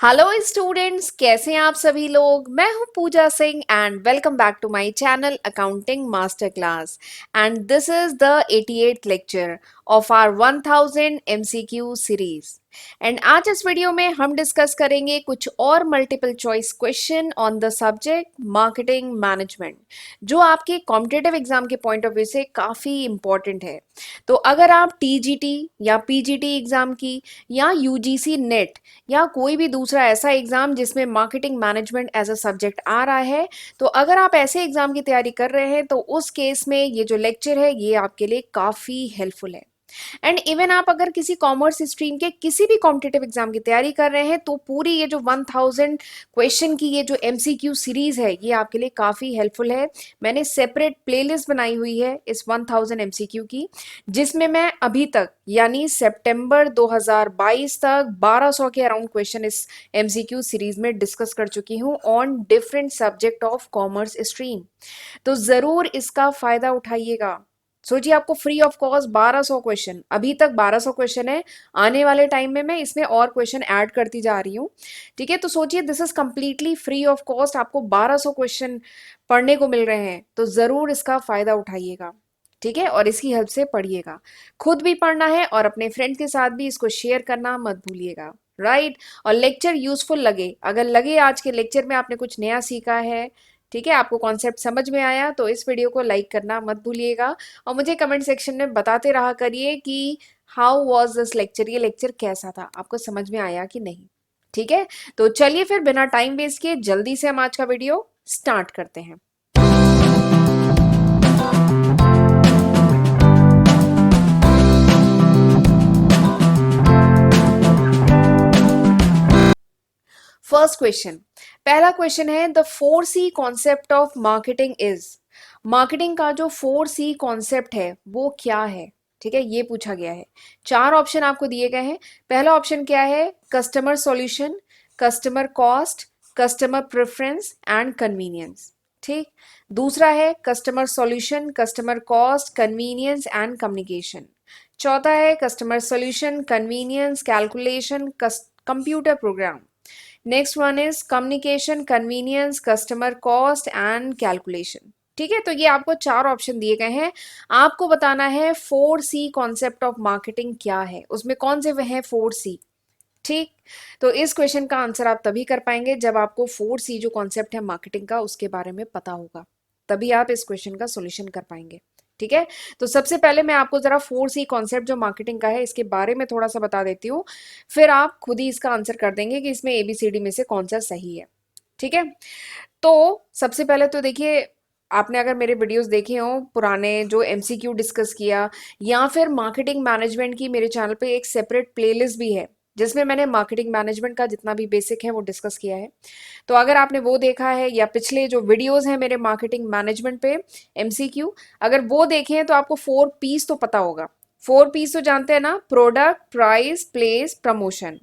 Hello students, कैसे हैं आप सभी लोग। मैं हूं Pooja Singh and welcome back to my channel accounting master class. And this is the 88th lecture of our 1000 MCQ series. एंड आज इस वीडियो में हम डिस्कस करेंगे कुछ और multiple choice question on the subject marketing management, जो आपके कॉम्पिटिटिव एग्जाम के पॉइंट ऑफ व्यू से काफ़ी इंपॉर्टेंट है। तो अगर आप टीजीटी या पीजीटी एग्जाम की या यूजीसी नेट या कोई भी दूसरा ऐसा एग्जाम जिसमें marketing management as a subject आ रहा है, तो अगर आप ऐसे एग्जाम की तैयारी कर रहे हैं तो उस केस में ये जो लेक्चर है ये आपके लिए काफ़ी हेल्पफुल है। एंड इवन आप अगर किसी कॉमर्स स्ट्रीम के किसी भी कॉम्पिटिटिव एग्जाम की तैयारी कर रहे हैं तो पूरी ये जो 1000 क्वेश्चन की ये जो एमसीक्यू सीरीज है ये आपके लिए काफ़ी हेल्पफुल है। मैंने सेपरेट प्लेलिस्ट बनाई हुई है इस 1000 एमसीक्यू की, जिसमें मैं अभी तक यानी सितंबर 2022 तक 1200 के अराउंड क्वेश्चन इस एमसीक्यू सीरीज में डिस्कस कर चुकी हूँ on different subject of commerce stream. तो जरूर इसका फायदा उठाइएगा। सोचिए, आपको फ्री ऑफ कॉस्ट 1200 क्वेश्चन, अभी तक 1200 क्वेश्चन है, आने वाले टाइम में मैं इसमें और क्वेश्चन ऐड करती जा रही हूँ। ठीक है, तो सोचिए this is completely free of cost, आपको 1200 क्वेश्चन पढ़ने को मिल रहे हैं, तो जरूर इसका फायदा उठाइएगा। ठीक है, और इसकी हेल्प से पढ़िएगा। खुद भी पढ़ना है और अपने फ्रेंड्स के साथ भी इसको शेयर करना मत भूलिएगा। राइट, और लेक्चर यूजफुल लगे, अगर लगे आज के लेक्चर में आपने कुछ नया सीखा है, ठीक है, आपको कॉन्सेप्ट समझ में आया, तो इस वीडियो को लाइक करना मत भूलिएगा। और मुझे कमेंट सेक्शन में बताते रहा करिए कि हाउ वॉज दिस लेक्चर, ये लेक्चर कैसा था, आपको समझ में आया कि नहीं। ठीक है, तो चलिए फिर बिना टाइम वेस्ट किए जल्दी से हम आज का वीडियो स्टार्ट करते हैं। फर्स्ट क्वेश्चन, पहला क्वेश्चन है the 4C concept of marketing is. Marketing का जो 4C कॉन्सेप्ट है वो क्या है, ठीक है, ये पूछा गया है। चार ऑप्शन आपको दिए गए हैं। पहला ऑप्शन क्या है, customer solution, customer cost, customer preference and convenience. ठीक, दूसरा है customer solution, customer cost, convenience and communication. चौथा है customer solution, convenience, calculation, computer program. Next one is communication, convenience, customer cost and calculation. ठीक है, तो ये आपको चार ऑप्शन दिए गए हैं, आपको बताना है 4C कॉन्सेप्ट ऑफ मार्केटिंग क्या है, उसमें कौन से वह है 4C। ठीक, तो इस क्वेश्चन का आंसर आप तभी कर पाएंगे जब आपको 4C जो कॉन्सेप्ट है मार्केटिंग का उसके बारे में पता होगा, तभी आप इस क्वेश्चन का सॉल्यूशन कर पाएंगे। ठीक है, तो सबसे पहले मैं आपको जरा 4C कॉन्सेप्ट जो मार्केटिंग का है इसके बारे में थोड़ा सा बता देती हूँ, फिर आप खुद ही इसका आंसर कर देंगे कि इसमें ABCD में से कौन सा सही है। ठीक है, तो सबसे पहले तो देखिए, आपने अगर मेरे वीडियोस देखे हो पुराने जो MCQ डिस्कस किया, या फिर मार्केटिंग मैनेजमेंट की मेरे चैनल पे एक सेपरेट प्लेलिस्ट भी है जिसमें मैंने मार्केटिंग मैनेजमेंट का जितना भी बेसिक है वो डिस्कस किया है। तो अगर आपने वो देखा है या पिछले जो वीडियोस हैं मेरे मार्केटिंग मैनेजमेंट पे MCQ, अगर वो देखे हैं तो आपको 4Ps तो पता होगा। 4Ps तो जानते हैं ना, product, price, place, promotion.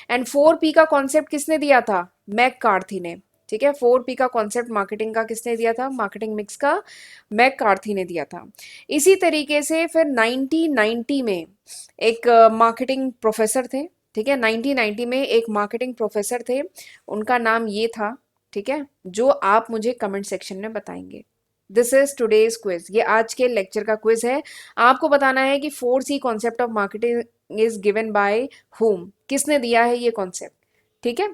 And 4P का कॉन्सेप्ट किसने दिया था, मैक कार्थी ने। ठीक है, 4P का कॉन्सेप्ट मार्केटिंग का किसने दिया था, मार्केटिंग मिक्स का मैक कार्थी ने दिया था। इसी तरीके से फिर 1990 में एक मार्केटिंग प्रोफेसर थे। ठीक है, 1990 में एक मार्केटिंग प्रोफेसर थे, उनका नाम ये था। ठीक है, जो आप मुझे कमेंट सेक्शन में बताएंगे। दिस इज टुडेज क्विज, ये आज के लेक्चर का क्विज है। आपको बताना है कि 4C concept of marketing is given by whom, किसने दिया है ये कॉन्सेप्ट। ठीक है,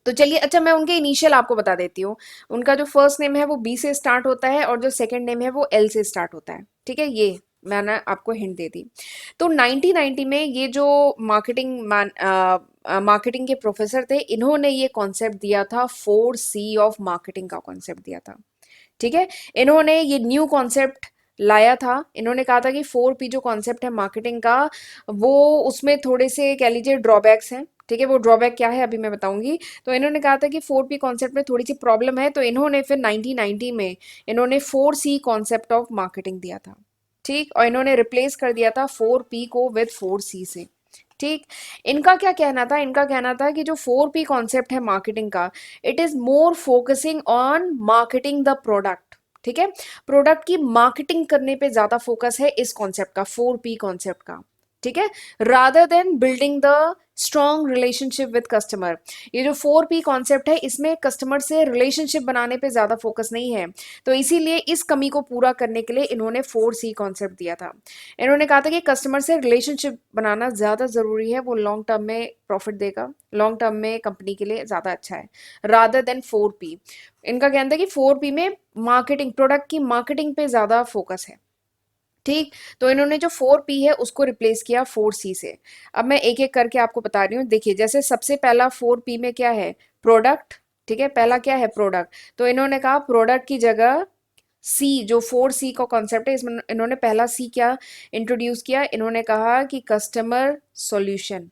तो चलिए, अच्छा मैं उनके इनिशियल आपको बता देती हूँ। उनका जो फर्स्ट नेम है वो B से स्टार्ट होता है और जो सेकंड नेम है वो L से स्टार्ट होता है। ठीक है, ये मैंने आपको हिंट दे दी। तो 1990 में ये जो मार्केटिंग के प्रोफेसर थे, इन्होंने ये कॉन्सेप्ट दिया था, 4C ऑफ मार्केटिंग का कॉन्सेप्ट दिया था। ठीक है, इन्होंने ये न्यू कॉन्सेप्ट लाया था। इन्होंने कहा था कि 4P जो कॉन्सेप्ट है मार्केटिंग का, वो उसमें थोड़े से कह लीजिए ड्रॉबैक्स हैं। ठीक है, वो ड्रॉबैक क्या है अभी मैं बताऊंगी। तो इन्होंने कहा था कि 4P कॉन्सेप्ट में थोड़ी सी प्रॉब्लम है, तो इन्होंने फिर 1990 में इन्होंने 4C कॉन्सेप्ट ऑफ मार्केटिंग दिया था। ठीक, और इन्होंने रिप्लेस कर दिया था 4P को विद 4C से। ठीक, इनका क्या कहना था, इनका कहना था कि जो 4P कॉन्सेप्ट है मार्केटिंग का, it is more focusing on marketing the product. ठीक है, प्रोडक्ट की मार्केटिंग करने पे ज्यादा फोकस है इस कॉन्सेप्ट का, 4P कॉन्सेप्ट का। ठीक है, rather than building the strong relationship with customer. ये जो 4P कॉन्सेप्ट है इसमें कस्टमर से रिलेशनशिप बनाने पे ज़्यादा फोकस नहीं है, तो इसीलिए इस कमी को पूरा करने के लिए इन्होंने 4C कॉन्सेप्ट दिया था। इन्होंने कहा था कि कस्टमर से रिलेशनशिप बनाना ज़्यादा ज़रूरी है, वो लॉन्ग टर्म में प्रॉफिट देगा, लॉन्ग टर्म में कंपनी के लिए ज़्यादा अच्छा है, रादर देन 4P। इनका कहना था कि 4P में मार्केटिंग, प्रोडक्ट की मार्केटिंग पे ज़्यादा फोकस है। ठीक, तो इन्होंने जो 4P है उसको रिप्लेस किया 4C से। अब मैं एक एक करके आपको बता रही हूँ। देखिए, जैसे सबसे पहला 4P में क्या है, प्रोडक्ट। ठीक है, पहला क्या है, प्रोडक्ट। तो इन्होंने कहा प्रोडक्ट की जगह सी, जो 4C का कॉन्सेप्ट है इसमें इन्होंने पहला सी क्या इंट्रोड्यूस किया, इन्होंने कहा कि कस्टमर सॉल्यूशन।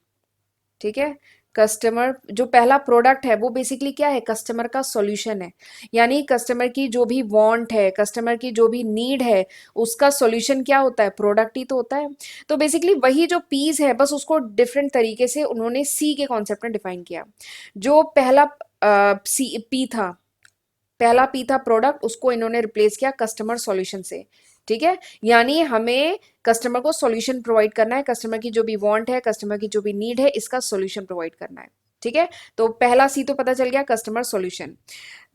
ठीक है, कस्टमर, जो पहला प्रोडक्ट है वो बेसिकली क्या है, कस्टमर का सॉल्यूशन है। यानी कस्टमर की जो भी वांट है, कस्टमर की जो भी नीड है, उसका सॉल्यूशन क्या होता है, प्रोडक्ट ही तो होता है। तो बेसिकली वही जो पीस है, बस उसको डिफरेंट तरीके से उन्होंने सी के कॉन्सेप्ट में डिफाइन किया। जो पहला सी पी था, पहला पी था प्रोडक्ट, उसको इन्होंने रिप्लेस किया कस्टमर सॉल्यूशन से। ठीक है, यानी हमें कस्टमर को सॉल्यूशन प्रोवाइड करना है, कस्टमर की जो भी वांट है, कस्टमर की जो भी नीड है, इसका सॉल्यूशन प्रोवाइड करना है। ठीक है, तो पहला सी तो पता चल गया, कस्टमर सॉल्यूशन।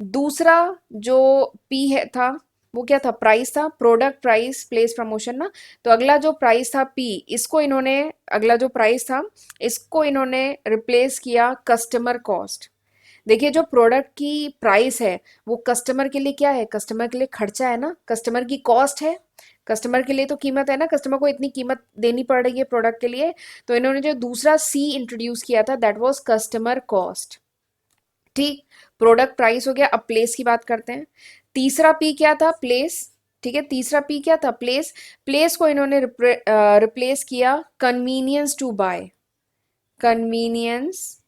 दूसरा जो पी है था वो क्या था, प्राइस था, प्रोडक्ट प्राइस प्लेस प्रमोशन ना। तो अगला जो प्राइस था पी, इसको इन्होंने, अगला जो प्राइस था इसको इन्होंने रिप्लेस किया कस्टमर कॉस्ट। देखिए, जो प्रोडक्ट की प्राइस है वो कस्टमर के लिए क्या है, कस्टमर के लिए खर्चा है ना, कस्टमर की कॉस्ट है, कस्टमर के लिए तो कीमत है ना, कस्टमर को इतनी कीमत देनी पड़ रही है प्रोडक्ट के लिए। तो इन्होंने जो दूसरा सी इंट्रोड्यूस किया था दैट वाज कस्टमर कॉस्ट। ठीक, प्रोडक्ट प्राइस हो गया। अब प्लेस की बात करते हैं। तीसरा पी क्या था, प्लेस। ठीक है, तीसरा पी क्या था, प्लेस। प्लेस को इन्होंने रिप्लेस किया convenience to buy, convenience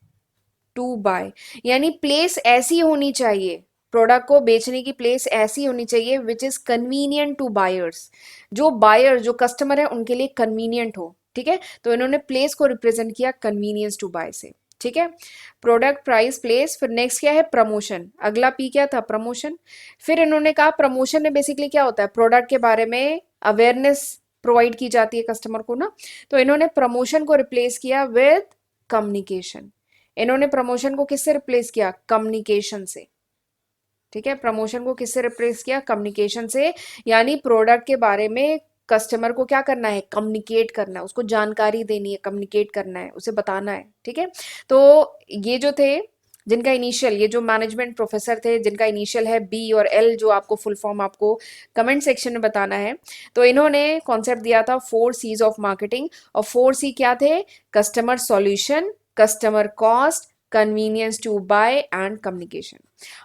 to buy. यानी प्लेस ऐसी होनी चाहिए, प्रोडक्ट को बेचने की प्लेस ऐसी होनी चाहिए which is convenient to buyers, जो बायर, जो कस्टमर है उनके लिए कन्वीनियंट हो। ठीक है, तो इन्होंने प्लेस को रिप्रेजेंट किया कन्वीनियंस टू बाय से। ठीक है, प्रोडक्ट प्राइस प्लेस। फिर नेक्स्ट क्या है, प्रमोशन। अगला पी क्या था, प्रमोशन। फिर इन्होंने कहा प्रमोशन में बेसिकली क्या होता है, प्रोडक्ट के बारे में अवेयरनेस प्रोवाइड की जाती है कस्टमर को ना। तो इन्होंने प्रमोशन को रिप्लेस किया विद कम्युनिकेशन। इन्होंने प्रमोशन को किससे रिप्लेस किया, कम्युनिकेशन से। ठीक है, प्रमोशन को किससे रिप्लेस किया, कम्युनिकेशन से। यानी प्रोडक्ट के बारे में कस्टमर को क्या करना है, कम्युनिकेट करना है, उसको जानकारी देनी है, कम्युनिकेट करना है, उसे बताना है। ठीक है, तो ये जो थे जिनका इनिशियल, ये जो मैनेजमेंट प्रोफेसर थे जिनका इनिशियल है बी और एल, जो आपको फुल फॉर्म आपको कमेंट सेक्शन में बताना है, तो इन्होंने कॉन्सेप्ट दिया था 4 C's ऑफ मार्केटिंग। और 4C क्या थे, customer solution, customer cost, convenience to buy and communication.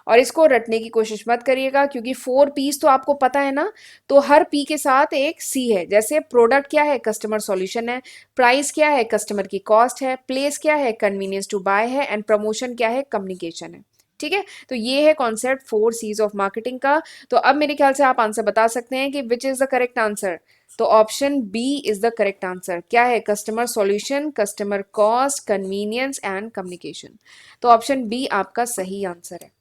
और इसको रटने की कोशिश मत करिएगा, क्योंकि 4 P's तो आपको पता है ना। तो हर पी के साथ एक सी है। जैसे प्रोडक्ट क्या है, कस्टमर सॉल्यूशन है। प्राइस क्या है, कस्टमर की कॉस्ट है। प्लेस क्या है, कन्वीनियंस टू बाय है। एंड प्रमोशन क्या है, कम्युनिकेशन है। ठीक है, तो ये है कॉन्सेप्ट 4 C's ऑफ मार्केटिंग का। तो अब मेरे ख्याल से आप आंसर बता सकते हैं कि which is the correct answer. तो option B is the correct answer. क्या है, customer solution, customer cost, convenience and communication. तो ऑप्शन बी आपका सही आंसर है।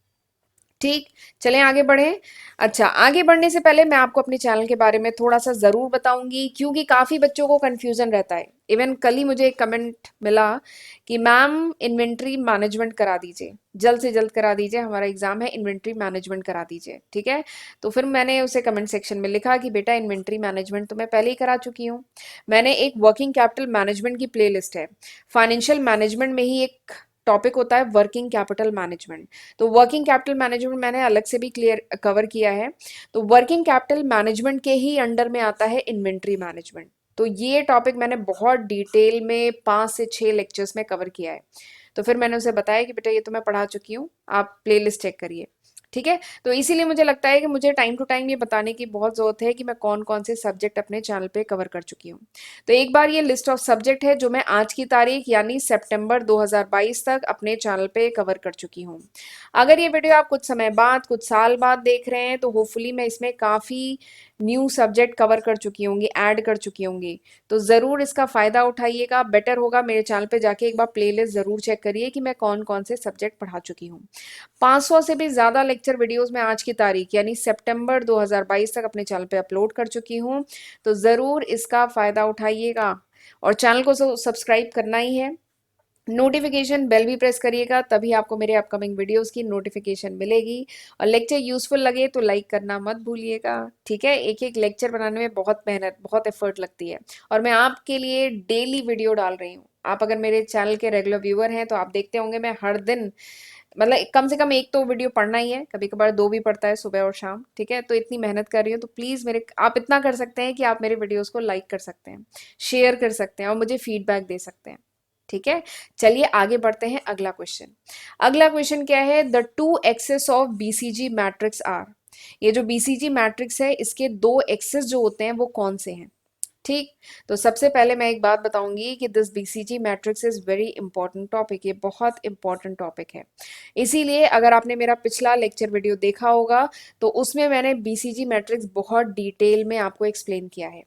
ठीक, चलें आगे बढ़ें। अच्छा, आगे बढ़ने से पहले मैं आपको अपने चैनल के बारे में थोड़ा सा ज़रूर बताऊंगी, क्योंकि काफ़ी बच्चों को कन्फ्यूज़न रहता है। इवन कल ही मुझे एक कमेंट मिला कि मैम इन्वेंट्री मैनेजमेंट करा दीजिए, जल्द से जल्द करा दीजिए, हमारा एग्जाम है, इन्वेंट्री मैनेजमेंट करा दीजिए। ठीक है, तो फिर मैंने उसे कमेंट सेक्शन में लिखा कि बेटा इन्वेंट्री मैनेजमेंट तो मैं पहले ही करा चुकी हूँ। मैंने एक वर्किंग कैपिटल मैनेजमेंट की प्ले लिस्ट है, फाइनेंशियल मैनेजमेंट में ही एक टॉपिक होता है वर्किंग कैपिटल मैनेजमेंट। तो वर्किंग कैपिटल मैनेजमेंट मैंने अलग से भी क्लियर कवर किया है। तो वर्किंग कैपिटल मैनेजमेंट के ही अंडर में आता है इन्वेंट्री मैनेजमेंट। तो ये टॉपिक मैंने बहुत डिटेल में 5 से 6 लेक्चर्स में कवर किया है। तो फिर मैंने उसे बताया कि बेटा ये तो मैं पढ़ा चुकी हूँ, आप प्लेलिस्ट चेक करिए। ठीक है, तो इसीलिए मुझे लगता है कि मुझे टाइम टू टाइम ये बताने की बहुत ज़रूरत है कि मैं कौन कौन से सब्जेक्ट अपने चैनल पे कवर कर चुकी हूँ। तो एक बार ये लिस्ट ऑफ सब्जेक्ट है जो मैं आज की तारीख यानी सितंबर 2022 तक अपने चैनल पे कवर कर चुकी हूँ। अगर ये वीडियो आप कुछ समय बाद, कुछ साल बाद देख रहे हैं, तो होपफुली मैं इसमें काफ़ी न्यू सब्जेक्ट कवर कर चुकी होंगी, ऐड कर चुकी होंगी। तो ज़रूर इसका फ़ायदा उठाइएगा। बेटर होगा मेरे चैनल पे जाके एक बार प्लेलिस्ट ज़रूर चेक करिए कि मैं कौन कौन से सब्जेक्ट पढ़ा चुकी हूँ। 500 से भी ज़्यादा लेक्चर वीडियोस मैं आज की तारीख यानी सितंबर 2022 तक अपने चैनल पे अपलोड कर चुकी हूँ। तो ज़रूर इसका फ़ायदा उठाइएगा और चैनल को सब्सक्राइब करना ही है। नोटिफिकेशन बेल भी प्रेस करिएगा, तभी आपको मेरे अपकमिंग वीडियोस की नोटिफिकेशन मिलेगी। और लेक्चर यूजफुल लगे तो लाइक करना मत भूलिएगा, ठीक है। एक एक लेक्चर बनाने में बहुत मेहनत, बहुत एफर्ट लगती है, और मैं आपके लिए डेली वीडियो डाल रही हूँ। आप अगर मेरे चैनल के रेगुलर व्यूअर हैं तो आप देखते होंगे मैं हर दिन, मतलब कम से कम एक तो वीडियो पढ़ना ही है, कभी कभार दो भी पढ़ता है, सुबह और शाम, ठीक है। तो इतनी मेहनत कर रही हूँ, तो प्लीज़ मेरे, आप इतना कर सकते हैं कि आप मेरे वीडियोस को लाइक कर सकते हैं, शेयर कर सकते हैं और मुझे फीडबैक दे सकते हैं, ठीक है। चलिए आगे बढ़ते हैं। अगला क्वेश्चन, अगला क्वेश्चन क्या है? The two axes of BCG matrix are. ये जो बीसीजी मैट्रिक्स है, इसके दो एक्सेस जो होते हैं वो कौन से हैं? ठीक। तो सबसे पहले मैं एक बात बताऊंगी कि this BCG matrix is very important topic, ये बहुत इंपॉर्टेंट टॉपिक है। इसीलिए अगर आपने मेरा पिछला लेक्चर वीडियो देखा होगा तो उसमें मैंने बीसीजी मैट्रिक्स बहुत डिटेल में आपको एक्सप्लेन किया है।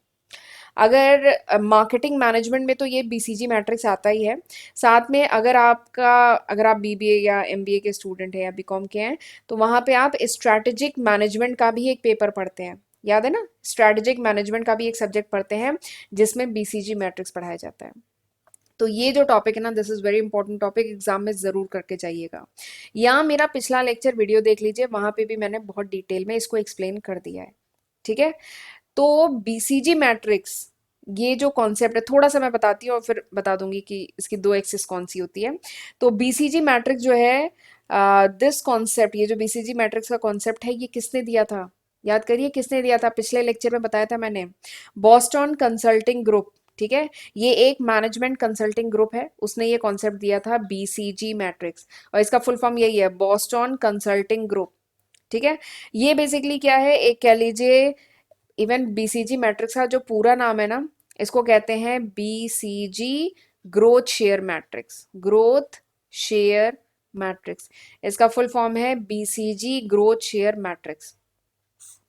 अगर मार्केटिंग मैनेजमेंट में तो ये बीसीजी मैट्रिक्स आता ही है, साथ में अगर आप बीबीए या एमबीए के स्टूडेंट हैं या बीकॉम के हैं तो वहाँ पे आप स्ट्रैटेजिक मैनेजमेंट का भी एक पेपर पढ़ते हैं, याद है ना? स्ट्रैटेजिक मैनेजमेंट का भी एक सब्जेक्ट पढ़ते हैं जिसमें बीसीजी मैट्रिक्स पढ़ाया जाता है। तो ये जो टॉपिक है ना, this is very important topic, exam में जरूर करके जाइएगा। या मेरा पिछला लेक्चर वीडियो देख लीजिए, वहां पे भी मैंने बहुत डिटेल में इसको एक्सप्लेन कर दिया है, ठीक है। तो बीसीजी मैट्रिक्स, ये जो कॉन्सेप्ट है थोड़ा सा मैं बताती हूँ और फिर बता दूंगी कि इसकी दो एक्सिस कौन सी होती है। तो बीसीजी मैट्रिक्स जो है, दिस कॉन्सेप्ट, ये जो बीसीजी मैट्रिक्स का कॉन्सेप्ट है, ये किसने दिया था? याद करिए किसने दिया था, पिछले लेक्चर में बताया था मैंने, बॉस्टन कंसल्टिंग ग्रुप, ठीक है। ये एक मैनेजमेंट कंसल्टिंग ग्रुप है, उसने ये कॉन्सेप्ट दिया था बीसीजी मैट्रिक्स, और इसका फुल फॉर्म यही है, बॉस्टन कंसल्टिंग ग्रुप, ठीक है। ये बेसिकली क्या है, एक कह लीजिए, इवन बीसीजी मैट्रिक्स का जो पूरा नाम है ना, इसको कहते हैं BCG growth share matrix, growth share matrix. इसका फुल फॉर्म है बीसीजी ग्रोथ शेयर मैट्रिक्स,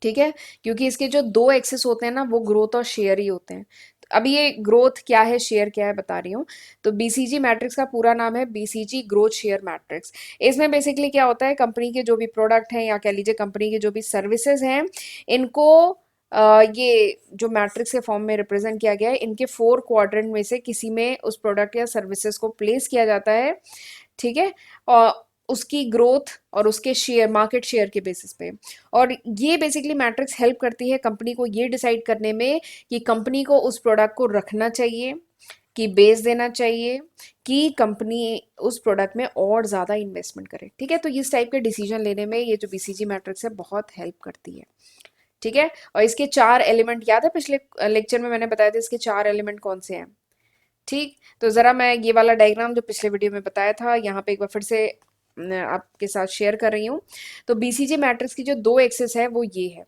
ठीक है। क्योंकि इसके जो दो एक्सेस होते हैं ना, वो ग्रोथ और शेयर ही होते हैं। अभी ये ग्रोथ क्या है, शेयर क्या है, बता रही हूँ। तो बीसीजी मैट्रिक्स का पूरा नाम है बीसीजी ग्रोथ शेयर मैट्रिक्स। इसमें बेसिकली क्या होता है, कंपनी के जो भी प्रोडक्ट हैं या कह लीजिए कंपनी की जो भी सर्विसेज हैं, इनको ये जो मैट्रिक्स के फॉर्म में रिप्रेजेंट किया गया है, इनके 4 क्वाड्रेंट में से किसी में उस प्रोडक्ट या सर्विसेज को प्लेस किया जाता है, ठीक है। और उसकी ग्रोथ और उसके शेयर, मार्केट शेयर के बेसिस पे। और ये बेसिकली मैट्रिक्स हेल्प करती है कंपनी को ये डिसाइड करने में कि कंपनी को उस प्रोडक्ट को रखना चाहिए कि बेच देना चाहिए, कि कंपनी उस प्रोडक्ट में और ज़्यादा इन्वेस्टमेंट करे, ठीक है। तो इस टाइप के डिसीजन लेने में ये जो बीसीजी मैट्रिक्स है बहुत हेल्प करती है, ठीक है। और इसके 4 एलिमेंट याद है, पिछले लेक्चर में मैंने बताया था इसके 4 एलिमेंट कौन से हैं, ठीक। तो ज़रा मैं ये वाला डायग्राम जो पिछले वीडियो में बताया था यहाँ पे एक बार फिर से आपके साथ शेयर कर रही हूँ। तो बीसीजी मैट्रिक्स की जो दो एक्सेस है वो ये है,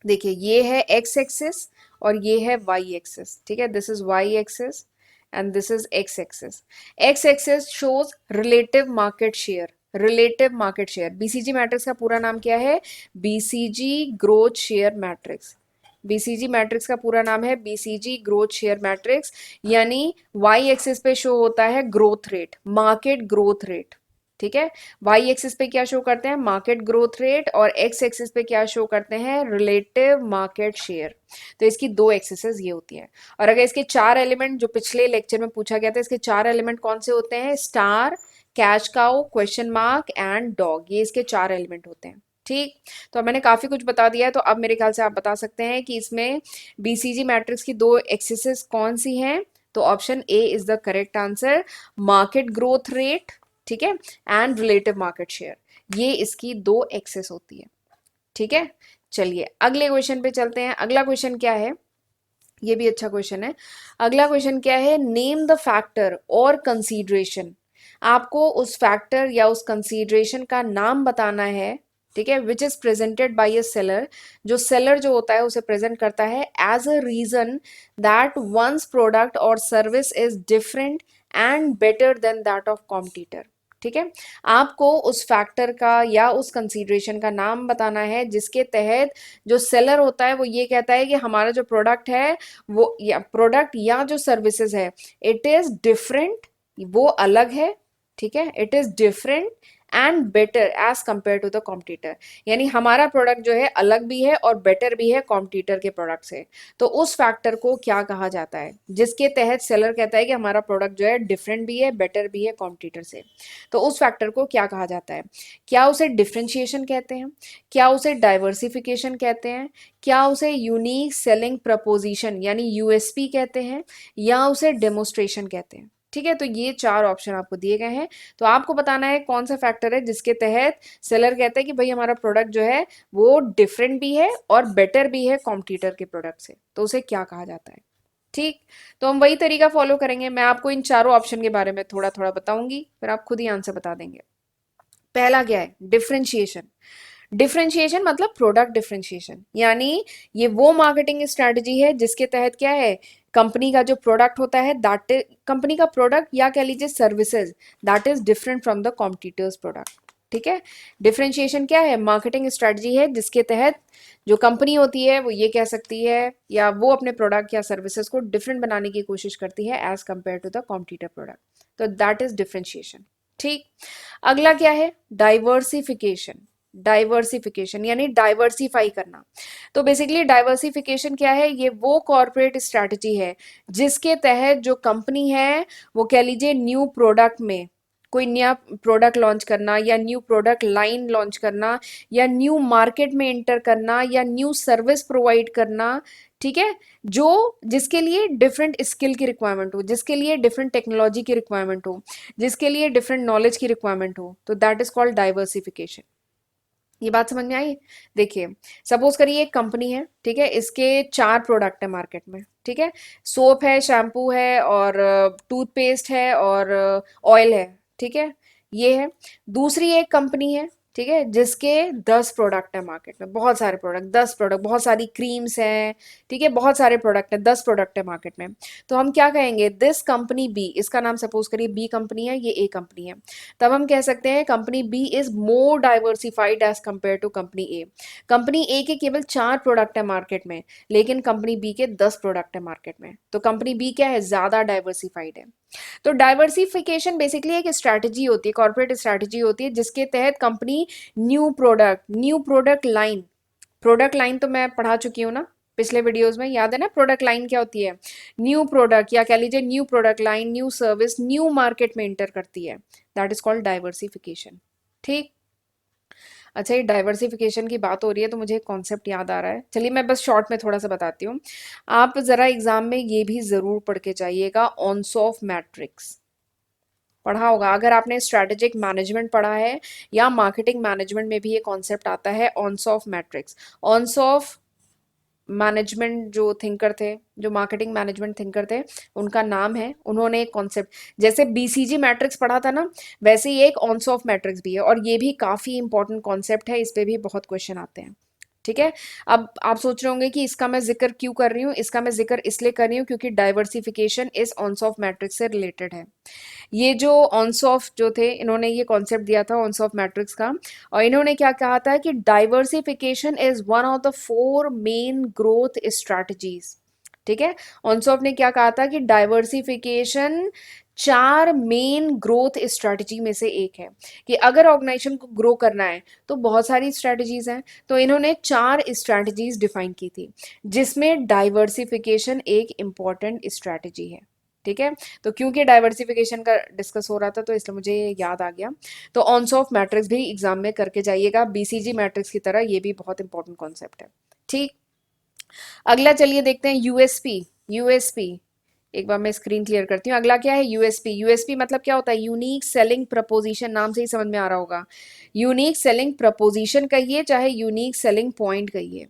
देखिए ये है एक्स एक्सिस और ये है वाई एक्सिस, ठीक है। This is Y axis and this is X axis. X axis shows relative market share, relative market share. BCG matrix का पूरा नाम क्या है? BCG growth share matrix. BCG matrix का पूरा नाम है बीसीजी ग्रोथ शेयर मैट्रिक्स। यानी वाई एक्सिस पे शो होता है growth rate, market growth rate, ठीक है। वाई एक्सिस पे क्या शो करते हैं? Market growth rate. और एक्स एक्सिस पे क्या शो करते हैं? Relative market share. तो इसकी दो एक्सिसेस ये होती हैं। और अगर इसके 4 एलिमेंट जो पिछले लेक्चर में पूछा गया था, इसके 4 एलिमेंट कौन से होते हैं? Star, cash cow, question mark and dog, ये इसके 4 एलिमेंट होते हैं, ठीक। तो अब मैंने काफी कुछ बता दिया है, तो अब मेरे ख्याल से आप बता सकते हैं कि इसमें बीसीजी मैट्रिक्स की दो एक्सिसेस कौन सी हैं। तो option A is the correct answer, market growth rate, ठीक है, एंड रिलेटिव मार्केट शेयर, ये इसकी दो एक्सेस होती है, ठीक है। चलिए अगले क्वेश्चन पे चलते हैं। अगला क्वेश्चन क्या है? ये भी अच्छा क्वेश्चन है। अगला क्वेश्चन क्या है? नेम द फैक्टर और कंसीडरेशन। आपको उस फैक्टर या उस कंसीडरेशन का नाम बताना है, ठीक है, which is presented by a seller, जो सेलर जो होता है उसे प्रेजेंट करता है as a reason that one's product और service is different and better than that of competitor, ठीक है। आपको उस फैक्टर का या उस कंसीडरेशन का नाम बताना है जिसके तहत जो सेलर होता है वो ये कहता है कि हमारा जो प्रोडक्ट है, वो या प्रोडक्ट या जो सर्विसेज है, इट इज डिफरेंट, वो अलग है, ठीक है, it is different and better as compared to the competitor. यानी हमारा प्रोडक्ट जो है अलग भी है और बेटर भी है कॉम्पिटिटर के प्रोडक्ट से। तो उस फैक्टर को क्या कहा जाता है जिसके तहत सेलर कहता है कि हमारा प्रोडक्ट जो है डिफरेंट भी है, बेटर भी है कॉम्पिटिटर से। तो उस फैक्टर को क्या कहा जाता है? क्या उसे डिफरेंशिएशन कहते हैं, क्या उसे डाइवर्सिफिकेशन कहते हैं, क्या उसे यूनिक सेलिंग प्रपोजिशन यानी यूएसपी कहते हैं, या उसे डेमोस्ट्रेशन कहते हैं। ठीक है, तो ये चार ऑप्शन आपको दिए गए हैं। तो आपको बताना है कौन सा फैक्टर है जिसके तहत सेलर कहता है कि भाई हमारा प्रोडक्ट जो है वो डिफरेंट भी है और बेटर भी है कॉम्पिटिटर के प्रोडक्ट से, तो उसे क्या कहा जाता है। ठीक, तो हम वही तरीका फॉलो करेंगे। मैं आपको इन चारों ऑप्शन के बारे में थोड़ा थोड़ा बताऊंगी, फिर आप खुद ही आंसर बता देंगे। पहला क्या है? डिफरेंशिएशन। डिफरेंशिएशन मतलब प्रोडक्ट डिफरेंशिएशन, यानी ये वो मार्केटिंग स्ट्रेटजी है जिसके तहत क्या है, कंपनी का जो प्रोडक्ट होता है दैट कंपनी का प्रोडक्ट या कह लीजिए services that is different from the competitors product. ठीक है, डिफरेंशिएशन क्या है? मार्केटिंग स्ट्रेटजी है जिसके तहत जो कंपनी होती है वो ये कह सकती है या वो अपने प्रोडक्ट या सर्विसेज को डिफरेंट बनाने की कोशिश करती है as compared to the competitor product. तो दैट इज डिफरेंशिएशन। ठीक, अगला क्या है? डाइवर्सिफिकेशन। डाइवर्सिफिकेशन यानी डाइवर्सिफाई करना। तो बेसिकली डाइवर्सिफिकेशन क्या है? ये वो कॉर्पोरेट स्ट्रैटेजी है जिसके तहत जो कंपनी है वो कह लीजिए न्यू प्रोडक्ट में कोई नया प्रोडक्ट लॉन्च करना या न्यू प्रोडक्ट लाइन लॉन्च करना या न्यू मार्केट में एंटर करना या न्यू सर्विस प्रोवाइड करना। ठीक है, जो जिसके लिए डिफरेंट स्किल की रिक्वायरमेंट हो, जिसके लिए डिफरेंट टेक्नोलॉजी की रिक्वायरमेंट हो, जिसके लिए डिफरेंट नॉलेज की रिक्वायरमेंट हो, तो दैट इज कॉल्ड डाइवर्सिफिकेशन। ये बात समझ में आई? देखिए, सपोज करिए एक कंपनी है, ठीक है, इसके चार प्रोडक्ट है मार्केट में। ठीक है, सोप है, शैम्पू है और टूथपेस्ट है और ऑयल है। ठीक है, ये है। दूसरी एक कंपनी है, ठीक है, जिसके 10 प्रोडक्ट है मार्केट में, बहुत सारे प्रोडक्ट, 10 प्रोडक्ट, बहुत सारी क्रीम्स हैं। ठीक है, बहुत सारे प्रोडक्ट हैं, 10 प्रोडक्ट है मार्केट में। तो हम क्या कहेंगे? दिस कंपनी बी, इसका नाम सपोज करिए बी कंपनी है, ये ए कंपनी है। तब हम कह सकते हैं company B is more diversified as compared to company A. Company A के केवल 4 प्रोडक्ट है मार्केट में, लेकिन कंपनी बी के 10 प्रोडक्ट है मार्केट में। तो कंपनी बी क्या है? ज्यादा डाइवर्सिफाइड है। तो डाइवर्सिफिकेशन बेसिकली एक स्ट्रैटेजी होती है, कॉर्पोरेट स्ट्रैटेजी होती है जिसके तहत company new product line, product line तो मैं पढ़ा चुकी हूँ ना पिछले वीडियोस में, याद है ना प्रोडक्ट लाइन क्या होती है? न्यू प्रोडक्ट या कह लीजिए new product line, new service, new market में एंटर करती है, दैट इज कॉल्ड डाइवर्सिफिकेशन। ठीक, अच्छा, ये डाइवर्सिफिकेशन की बात हो रही है तो मुझे एक कॉन्सेप्ट याद आ रहा है, चलिए मैं बस शॉर्ट में थोड़ा सा बताती हूँ। आप जरा एग्जाम में ये भी जरूर पढ़ के जाइएगा, ऑनसॉफ मैट्रिक्स पढ़ा होगा अगर आपने स्ट्रैटेजिक मैनेजमेंट पढ़ा है या मार्केटिंग मैनेजमेंट में भी ये कॉन्सेप्ट आता है, ऑनसॉफ मैट्रिक्स। ऑनसॉफ मैनेजमेंट जो थिंकर थे, जो मार्केटिंग मैनेजमेंट थिंकर थे, उनका नाम है, उन्होंने एक कॉन्सेप्ट, जैसे बीसीजी मैट्रिक्स पढ़ा था ना, वैसे ही एक ऑनसॉफ मैट्रिक्स भी है और ये भी काफ़ी इंपॉर्टेंट कॉन्सेप्ट है, इस पे भी बहुत क्वेश्चन आते हैं। ठीक है, अब आप सोच रहे होंगे कि इसका मैं जिक्र क्यों कर रही हूँ? इसका मैं जिक्र इसलिए कर रही हूँ क्योंकि डाइवर्सिफिकेशन इस ऑनसॉफ मैट्रिक्स से रिलेटेड है। ये जो ऑनसॉफ जो थे, इन्होंने ये कॉन्सेप्ट दिया था ऑनसॉफ मैट्रिक्स का, और इन्होंने क्या कहा था कि diversification is one of the 4 main growth strategies. ठीक है, ऑनसॉफ ने क्या कहा था कि डाइवर्सिफिकेशन 4 मेन ग्रोथ स्ट्रैटेजी में से एक है, कि अगर ऑर्गेनाइजेशन को ग्रो करना है तो बहुत सारी स्ट्रैटेजीज हैं, तो इन्होंने 4 स्ट्रैटेजीज डिफाइन की थी जिसमें डाइवर्सिफिकेशन एक इंपॉर्टेंट स्ट्रैटेजी है। ठीक है, तो क्योंकि डाइवर्सिफिकेशन का डिस्कस हो रहा था तो इसलिए मुझे ये याद आ गया। तो ऑनसॉफ मैट्रिक्स भी एग्जाम में करके जाइएगा, बीसीजी मैट्रिक्स की तरह ये भी बहुत इंपॉर्टेंट कॉन्सेप्ट है। ठीक, अगला चलिए देखते हैं यूएसपी। यूएसपी, एक बार मैं स्क्रीन क्लियर करती हूँ। अगला क्या है? यूएसपी। यूएसपी मतलब क्या होता है? यूनिक सेलिंग प्रपोजिशन, नाम से ही समझ में आ रहा होगा। यूनिक सेलिंग प्रपोजिशन कहिए चाहे यूनिक सेलिंग पॉइंट कहिए,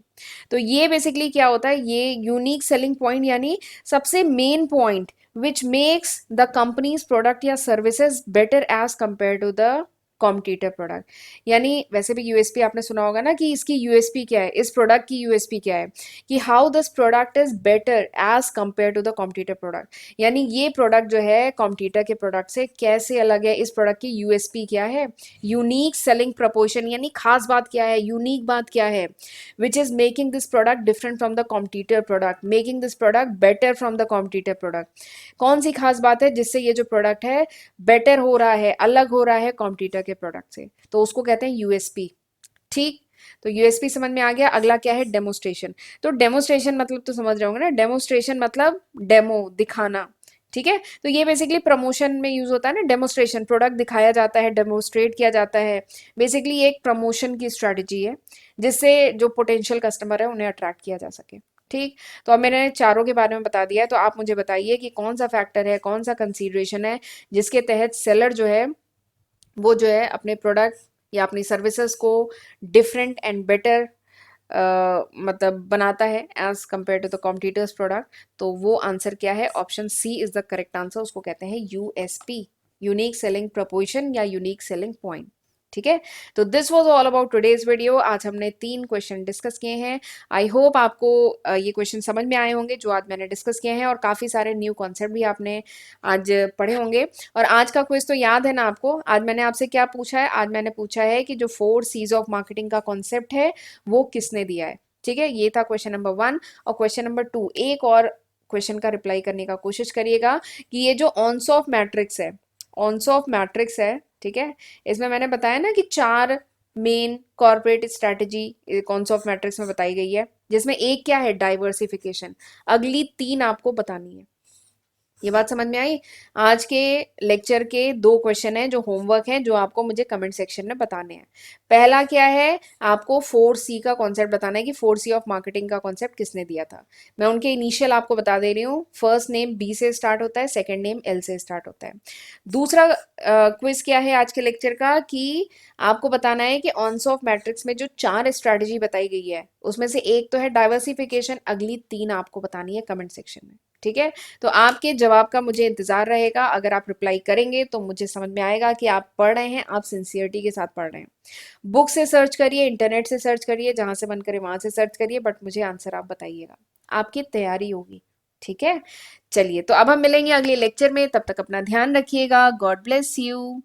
तो ये बेसिकली क्या होता है? ये यूनिक सेलिंग पॉइंट यानी सबसे main point which makes the company's product या services better as compared to the competitor product. यानी वैसे भी यूएसपी आपने सुना होगा ना कि इसकी यूएसपी क्या है, इस प्रोडक्ट की यूएसपी क्या है, कि how this product is better as compared to the competitor product. यानी ये प्रोडक्ट जो है कॉम्पिटिटर के प्रोडक्ट से कैसे अलग है, इस प्रोडक्ट की यूएसपी क्या है, यूनिक सेलिंग प्रपोर्शन यानी खास बात क्या है, यूनिक बात क्या है, which is making this product different from the competitor product, making this product better from the competitor product. कौन सी खास बात है जिससे ये जो प्रोडक्ट है बेटर हो रहा है, अलग हो रहा है कॉम्पिटिटर के के प्रोडक्ट से, तो उसको कहते हैं यूएसपी। ठीक, तो यूएसपी समझ में आ गया। अगला क्या है, डेमोस्ट्रेशन। तो डेमोस्ट्रेशन मतलब तो समझ रहे होंगे ना, डेमोस्ट्रेशन मतलब डेमो, दिखाना। ठीक है, तो ये बेसिकली प्रमोशन में यूज होता है ना, डेमोस्ट्रेशन, प्रोडक्ट दिखाया जाता है, डेमोस्ट्रेट किया जाता है। बेसिकली ये एक प्रमोशन की स्ट्रेटजी है जिससे जो पोटेंशियल कस्टमर है उन्हें अट्रैक्ट किया जा सके। ठीक, तो अब मैंने चारों के बारे में बता दिया है, तो आप मुझे बताइए कि कौन सा फैक्टर है, कौन सा कंसीडरेशन है जिसके तहत सेलर जो है वो जो है अपने प्रोडक्ट या अपनी सर्विसेज को डिफरेंट एंड बेटर मतलब बनाता है as compared to the competitors product. तो वो आंसर क्या है, option C is the correct answer, उसको कहते हैं यूएसपी, यूनिक सेलिंग प्रपोजिशन या यूनिक सेलिंग पॉइंट। ठीक है, तो this was all about today's video. आज हमने 3 क्वेश्चन डिस्कस किए हैं। आई होप आपको ये क्वेश्चन समझ में आए होंगे जो आज मैंने डिस्कस किए हैं, और काफ़ी सारे न्यू कॉन्सेप्ट भी आपने आज पढ़े होंगे। और आज का क्विज तो याद है ना आपको, आज मैंने आपसे क्या पूछा है, आज मैंने पूछा है कि जो 4 सीज ऑफ मार्केटिंग का कॉन्सेप्ट है वो किसने दिया है। ठीक है, ये था क्वेश्चन नंबर 1। और क्वेश्चन नंबर 2, एक और क्वेश्चन का रिप्लाई करने का कोशिश करिएगा कि ये जो ऑनसॉफ मैट्रिक्स है, ऑनसॉफ मैट्रिक्स है, ठीक है, इसमें मैंने बताया ना कि 4 मेन कॉर्पोरेट स्ट्रैटेजी कॉन्सॉफ मैट्रिक्स में बताई गई है, जिसमें एक क्या है, डाइवर्सिफिकेशन। अगली 3 आपको बतानी है। ये बात समझ में आई। आज के लेक्चर के 2 क्वेश्चन हैं जो होमवर्क हैं, जो आपको मुझे कमेंट सेक्शन में बताने हैं। पहला क्या है, आपको 4C का कॉन्सेप्ट बताना है कि 4C ऑफ मार्केटिंग का कॉन्सेप्ट किसने दिया था। मैं उनके इनिशियल आपको बता दे रही हूँ। फर्स्ट नेम बी से स्टार्ट होता है, सेकेंड नेम एल से स्टार्ट होता है। दूसरा क्विज क्या है आज के लेक्चर का, कि आपको बताना है कि ऑनसॉफ मैट्रिक्स में जो 4 स्ट्रैटेजी बताई गई है उसमें से एक तो है डाइवर्सिफिकेशन, अगली 3 आपको बतानी है कमेंट सेक्शन में। ठीक है, तो आपके जवाब का मुझे इंतजार रहेगा। अगर आप रिप्लाई करेंगे तो मुझे समझ में आएगा कि आप पढ़ रहे हैं, आप सिंसियरिटी के साथ पढ़ रहे हैं। बुक से सर्च करिए, इंटरनेट से सर्च करिए, जहां से मन करे वहां से सर्च करिए, बट मुझे आंसर आप बताइएगा, आपकी तैयारी होगी। ठीक है, चलिए, तो अब हम मिलेंगे अगले लेक्चर में। तब तक अपना ध्यान रखिएगा। God bless you.